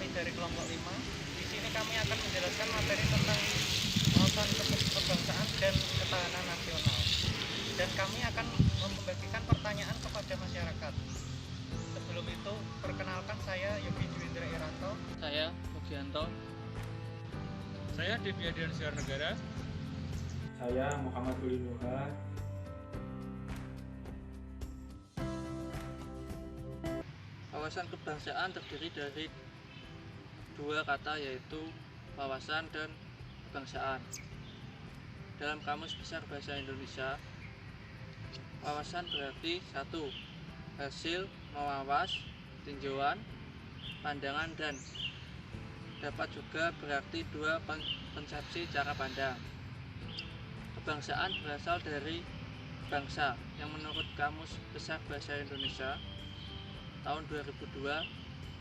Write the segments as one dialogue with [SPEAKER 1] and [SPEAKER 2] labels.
[SPEAKER 1] kami dari kelompok 5. Di sini kami akan menjelaskan materi tentang wawasan kebangsaan dan ketahanan nasional. Dan kami akan membagikan pertanyaan kepada masyarakat. Sebelum itu, perkenalkan saya Yogi Juwindra Iranto.
[SPEAKER 2] Saya Mugianto.
[SPEAKER 3] Saya Devi Adian Siar Negara.
[SPEAKER 4] Saya Muhammad Ulinuha.
[SPEAKER 2] Wawasan kebangsaan terdiri dari dua kata, yaitu wawasan dan kebangsaan. Dalam Kamus Besar Bahasa Indonesia, wawasan berarti 1. Hasil mewawas, tinjauan, pandangan, dan dapat juga berarti 2. Konsepsi cara pandang. Kebangsaan berasal dari bangsa, yang menurut Kamus Besar Bahasa Indonesia tahun 2002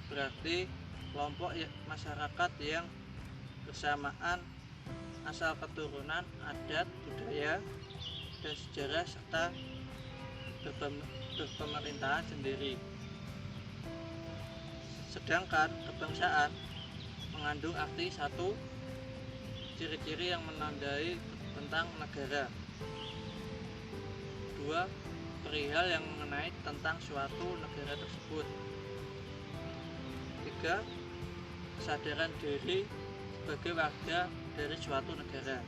[SPEAKER 2] berarti kelompok masyarakat yang bersamaan asal keturunan, adat, budaya, dan sejarah serta berpemerintahan sendiri. Sedangkan kebangsaan mengandung arti 1. Ciri-ciri yang menandai tentang negara. 2. Perihal yang mengenai tentang suatu negara tersebut. 3. Kesadaran diri sebagai warga dari suatu negara.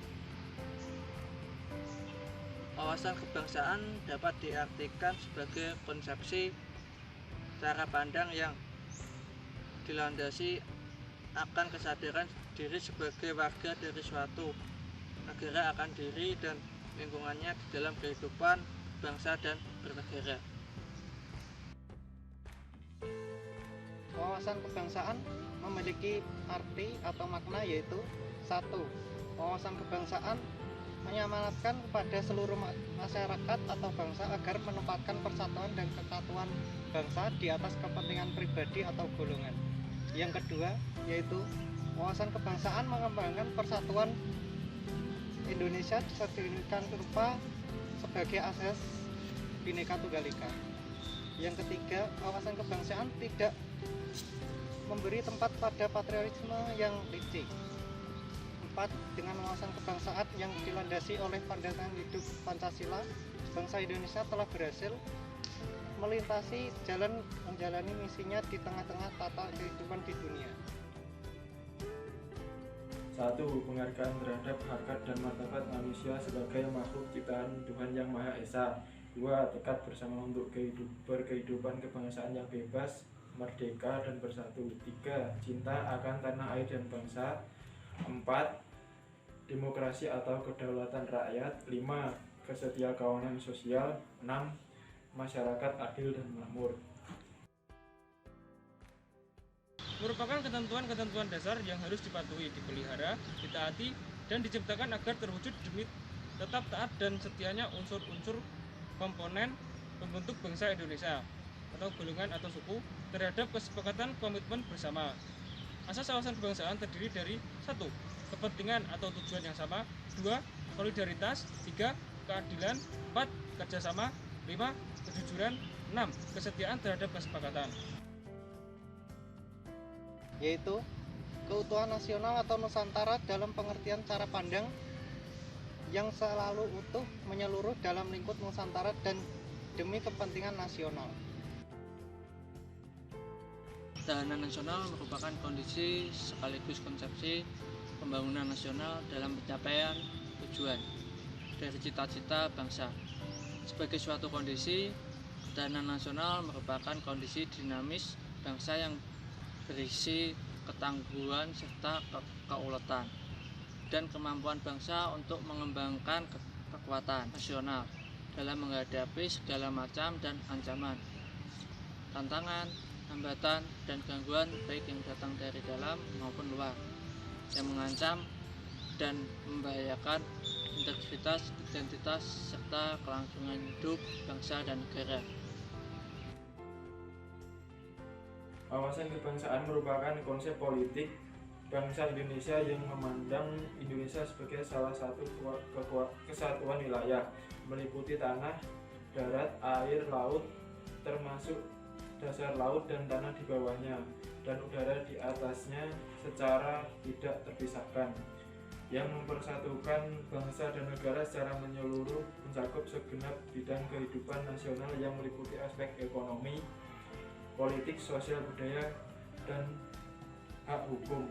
[SPEAKER 2] Wawasan kebangsaan dapat diartikan sebagai konsepsi cara pandang yang dilandasi akan kesadaran diri sebagai warga dari suatu negara akan diri dan lingkungannya di dalam kehidupan bangsa dan bernegara.
[SPEAKER 1] Wawasan kebangsaan memiliki arti atau makna, yaitu 1. Wawasan kebangsaan menyamanatkan kepada seluruh masyarakat atau bangsa agar menempatkan persatuan dan kesatuan bangsa di atas kepentingan pribadi atau golongan. Yang kedua, yaitu wawasan kebangsaan mengembangkan persatuan Indonesia sedemikian rupa sebagai asas Bhinneka Tunggal Ika. Yang ketiga, wawasan kebangsaan tidak memberi tempat pada patriotisme yang licik. 4. Dengan wawasan kebangsaan yang dilandasi oleh pandangan hidup Pancasila, bangsa Indonesia telah berhasil melintasi jalan menjalani misinya di tengah-tengah tata kehidupan di dunia.
[SPEAKER 4] 1. Penghargaan terhadap harkat dan martabat manusia sebagai makhluk ciptaan Tuhan Yang Maha Esa. 2. Tekad bersama untuk berkehidupan kebangsaan yang bebas, merdeka, dan bersatu. 3. Cinta akan tanah air dan bangsa. 4. Demokrasi atau kedaulatan rakyat. 5. Kesetiakawanan sosial. 6. Masyarakat adil dan makmur.
[SPEAKER 3] Merupakan ketentuan-ketentuan dasar yang harus dipatuhi, dipelihara, ditaati, dan diciptakan agar terwujud demi tetap taat dan setianya unsur-unsur komponen pembentuk bangsa Indonesia atau golongan atau suku terhadap kesepakatan komitmen bersama. Asas wawasan kebangsaan terdiri dari 1. Kepentingan atau tujuan yang sama. 2. Solidaritas. 3. Keadilan. 4. Kerjasama. 5. Kejujuran. 6. Kesetiaan terhadap kesepakatan.
[SPEAKER 1] Yaitu keutuhan nasional atau Nusantara dalam pengertian cara pandang yang selalu utuh, menyeluruh dalam lingkup Nusantara dan demi kepentingan nasional.
[SPEAKER 2] Ketahanan nasional merupakan kondisi sekaligus konsepsi pembangunan nasional dalam pencapaian tujuan dari cita-cita bangsa. Sebagai suatu kondisi, ketahanan nasional merupakan kondisi dinamis bangsa yang berisi ketangguhan serta keuletan dan kemampuan bangsa untuk mengembangkan kekuatan nasional dalam menghadapi segala macam dan ancaman, tantangan, hambatan, dan gangguan baik yang datang dari dalam maupun luar yang mengancam dan membahayakan integritas, identitas, serta kelangsungan hidup bangsa dan negara.
[SPEAKER 4] Wawasan kebangsaan merupakan konsep politik bangsa Indonesia yang memandang Indonesia sebagai salah satu kesatuan wilayah, meliputi tanah, darat, air, laut, termasuk dasar laut dan tanah di bawahnya, dan udara di atasnya secara tidak terpisahkan, yang mempersatukan bangsa dan negara secara menyeluruh, mencakup segenap bidang kehidupan nasional yang meliputi aspek ekonomi, politik, sosial, budaya, dan hak hukum.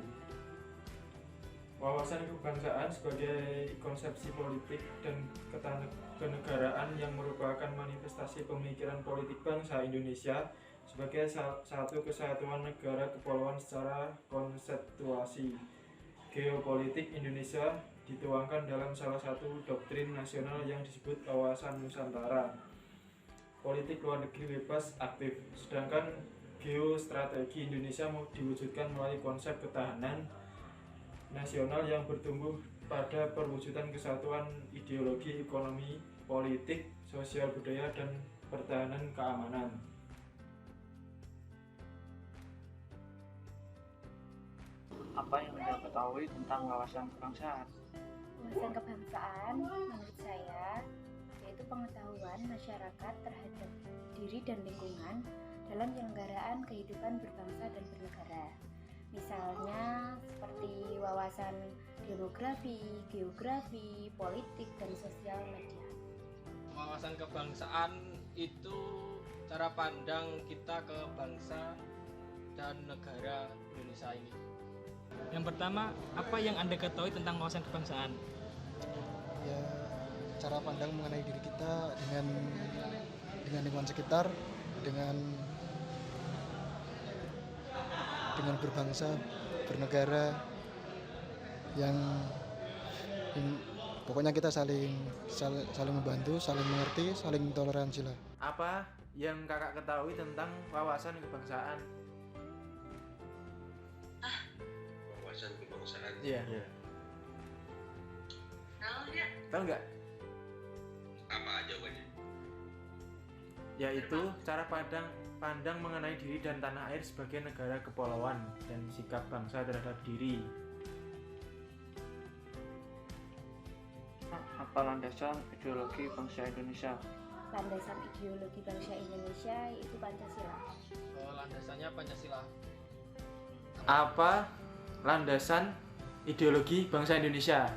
[SPEAKER 4] Wawasan kebangsaan sebagai konsepsi politik dan kenegaraan yang merupakan manifestasi pemikiran politik bangsa Indonesia sebagai satu kesatuan negara kepulauan secara konseptuasi. Geopolitik Indonesia dituangkan dalam salah satu doktrin nasional yang disebut wawasan Nusantara. Politik luar negeri bebas aktif, sedangkan geostrategi Indonesia diwujudkan melalui konsep ketahanan nasional yang bertumbuh pada perwujudan kesatuan ideologi, ekonomi, politik, sosial, budaya, dan pertahanan keamanan.
[SPEAKER 2] Apa yang Anda ketahui tentang wawasan kebangsaan?
[SPEAKER 5] Wawasan kebangsaan menurut saya yaitu pengetahuan masyarakat terhadap diri dan lingkungan dalam penyelenggaraan kehidupan berbangsa dan bernegara. Misalnya seperti wawasan demografi, geografi, politik, dan sosial media.
[SPEAKER 3] Wawasan kebangsaan itu cara pandang kita ke bangsa dan negara Indonesia ini. Yang pertama, apa yang Anda ketahui tentang wawasan kebangsaan?
[SPEAKER 6] Ya, cara pandang mengenai diri kita dengan lingkungan sekitar, dengan berbangsa, bernegara, yang pokoknya kita saling membantu, saling mengerti, saling toleransi lah.
[SPEAKER 4] Apa yang kakak ketahui tentang wawasan kebangsaan?
[SPEAKER 7] Wawasan kebangsaan.
[SPEAKER 4] Iya. Tahu nggak?
[SPEAKER 7] Apa jawabannya?
[SPEAKER 4] Yaitu cara pandang mengenai diri dan tanah air sebagai negara kepulauan dan sikap bangsa terhadap diri.
[SPEAKER 2] Apa landasan ideologi bangsa Indonesia?
[SPEAKER 5] Landasan ideologi bangsa Indonesia yaitu Pancasila.
[SPEAKER 3] Landasannya Pancasila.
[SPEAKER 4] Apa landasan ideologi bangsa Indonesia?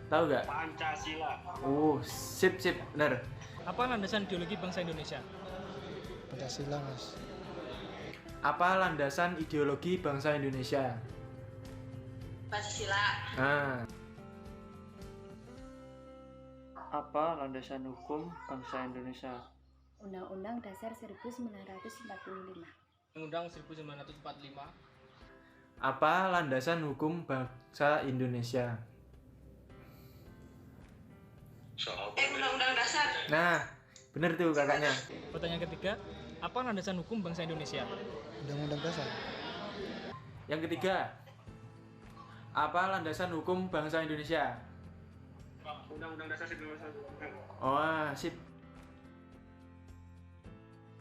[SPEAKER 4] Tahu nggak?
[SPEAKER 7] Pancasila.
[SPEAKER 4] Sip, benar.
[SPEAKER 3] Apa landasan ideologi bangsa Indonesia?
[SPEAKER 6] Pancasila, Mas.
[SPEAKER 4] Apa landasan ideologi bangsa Indonesia?
[SPEAKER 8] Pancasila.
[SPEAKER 2] Apa landasan hukum bangsa Indonesia?
[SPEAKER 5] Undang-Undang Dasar 1945.
[SPEAKER 3] Undang-Undang 1945.
[SPEAKER 4] Apa landasan hukum bangsa Indonesia?
[SPEAKER 7] Soal
[SPEAKER 8] Undang-Undang Dasar.
[SPEAKER 4] Nah, benar tuh kakaknya.
[SPEAKER 3] Pertanyaan ketiga, apa landasan hukum bangsa Indonesia?
[SPEAKER 6] Undang-Undang Dasar.
[SPEAKER 4] Yang ketiga, apa landasan hukum bangsa Indonesia?
[SPEAKER 7] Undang-Undang Dasar 1945.
[SPEAKER 4] Oh, sip.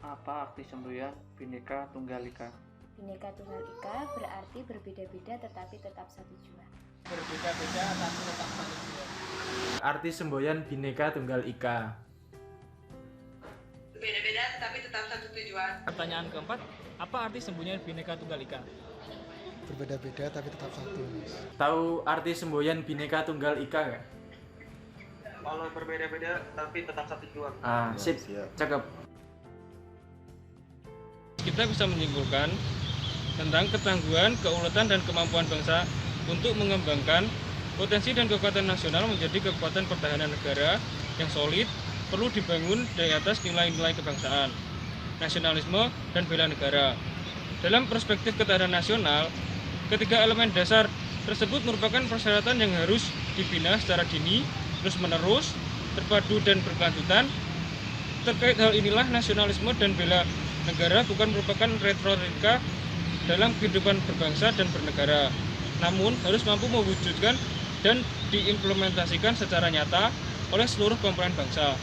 [SPEAKER 2] Apa arti semboyan Bhinneka Tunggal Ika?
[SPEAKER 5] Bhinneka Tunggal Ika berarti berbeda-beda tetapi tetap satu jua.
[SPEAKER 3] Berbeda-beda tapi tetap satu jua.
[SPEAKER 4] Arti semboyan Bhinneka Tunggal Ika.
[SPEAKER 8] Beda-beda tetapi tetap satu tujuan.
[SPEAKER 3] Pertanyaan keempat, apa arti semboyan Bhinneka Tunggal Ika?
[SPEAKER 6] Berbeda-beda tapi tetap satu, Mas.
[SPEAKER 4] Tahu arti semboyan Bhinneka Tunggal Ika nggak?
[SPEAKER 7] Kalau berbeda-beda tapi tetap satu tujuan.
[SPEAKER 4] Sip, cakep.
[SPEAKER 3] Kita bisa menyimpulkan tentang ketangguhan, keuletan, dan kemampuan bangsa untuk mengembangkan potensi dan kekuatan nasional menjadi kekuatan pertahanan negara yang solid, perlu dibangun dari atas nilai-nilai kebangsaan, nasionalisme, dan bela negara. Dalam perspektif ketahanan nasional, ketiga elemen dasar tersebut merupakan persyaratan yang harus dibina secara dini, terus-menerus, terpadu, dan berkelanjutan. Terkait hal inilah nasionalisme dan bela negara bukan merupakan retorika dalam kehidupan berbangsa dan bernegara, namun harus mampu mewujudkan dan diimplementasikan secara nyata oleh seluruh komponen bangsa.